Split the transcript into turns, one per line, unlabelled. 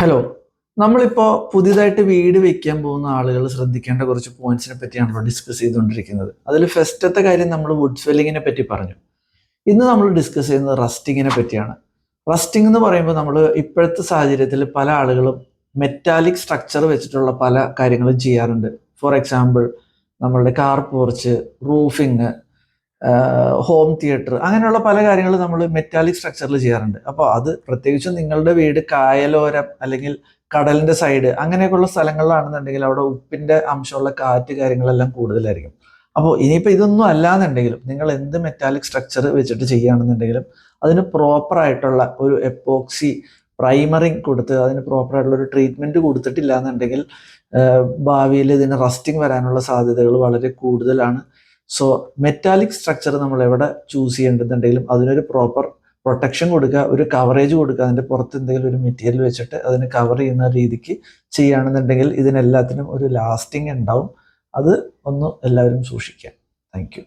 Hello. നമ്മളിപ്പോൾ പുതിയതായിട്ട് വീട് വെക്കാൻ പോകുന്ന ആളുകൾ ശ്രദ്ധിക്കേണ്ട കുറച്ച് പോയിന്റ്സിനെ പറ്റിയാണല്ലോ ഡിസ്കസ് ചെയ്തുകൊണ്ടിരിക്കുന്നത്. അതിൽ ഫസ്റ്റത്തെ കാര്യം നമ്മൾ വുഡ് സ്വെല്ലിങ്ങിനെ പറ്റി പറഞ്ഞു. ഇന്ന് നമ്മൾ ഡിസ്കസ് ചെയ്യുന്നത് റസ്റ്റിങ്ങിനെ പറ്റിയാണ്. റസ്റ്റിംഗ് എന്ന് പറയുമ്പോൾ നമ്മൾ ഇപ്പോഴത്തെ സാഹചര്യത്തിൽ പല ആളുകളും മെറ്റാലിക് സ്ട്രക്ചർ വെച്ചിട്ടുള്ള പല കാര്യങ്ങളും ചെയ്യാറുണ്ട്. ഫോർ എക്സാമ്പിൾ നമ്മളുടെ car porch, roofing, home theatre, അങ്ങനെയുള്ള പല കാര്യങ്ങളും നമ്മൾ മെറ്റാലിക് സ്ട്രക്ചറിൽ ചെയ്യാറുണ്ട്. അപ്പോൾ അത് പ്രത്യേകിച്ചും നിങ്ങളുടെ വീട് കായലോരം അല്ലെങ്കിൽ കടലിന്റെ സൈഡ് അങ്ങനെയൊക്കെയുള്ള സ്ഥലങ്ങളിലാണെന്നുണ്ടെങ്കിൽ അവിടെ ഉപ്പിന്റെ അംശമുള്ള കാറ്റ് കാര്യങ്ങളെല്ലാം കൂടുതലായിരിക്കും. അപ്പോൾ ഇനിയിപ്പോൾ ഇതൊന്നും അല്ലാന്നുണ്ടെങ്കിലും നിങ്ങൾ എന്ത് മെറ്റാലിക് സ്ട്രക്ചർ വെച്ചിട്ട് ചെയ്യുകയാണെന്നുണ്ടെങ്കിലും അതിന് പ്രോപ്പർ ആയിട്ടുള്ള ഒരു എപ്പോക്സി പ്രൈമറിങ് കൊടുത്ത് അതിന് പ്രോപ്പർ ആയിട്ടുള്ള ഒരു ട്രീറ്റ്മെന്റ് കൊടുത്തിട്ടില്ല എന്നുണ്ടെങ്കിൽ ഭാവിയിൽ ഇതിന് റസ്റ്റിംഗ് വരാനുള്ള സാധ്യതകൾ വളരെ കൂടുതലാണ്. സോ മെറ്റാലിക് സ്ട്രക്ചർ നമ്മൾ എവിടെ ചൂസ് ചെയ്യേണ്ടതുണ്ടെങ്കിലും അതിനൊരു പ്രോപ്പർ പ്രൊട്ടക്ഷൻ കൊടുക്കുക, ഒരു കവറേജ് കൊടുക്കുക. അതിൻ്റെ പുറത്ത് എന്തെങ്കിലും ഒരു മെറ്റീരിയൽ വെച്ചിട്ട് അതിന് കവർ ചെയ്യുന്ന രീതിക്ക് ചെയ്യുകയാണെന്നുണ്ടെങ്കിൽ ഇതിനെല്ലാത്തിനും ഒരു ലാസ്റ്റിംഗ് ഉണ്ടാവും. അത് ഒന്ന് എല്ലാവരും സൂക്ഷിക്കുക. Thank you.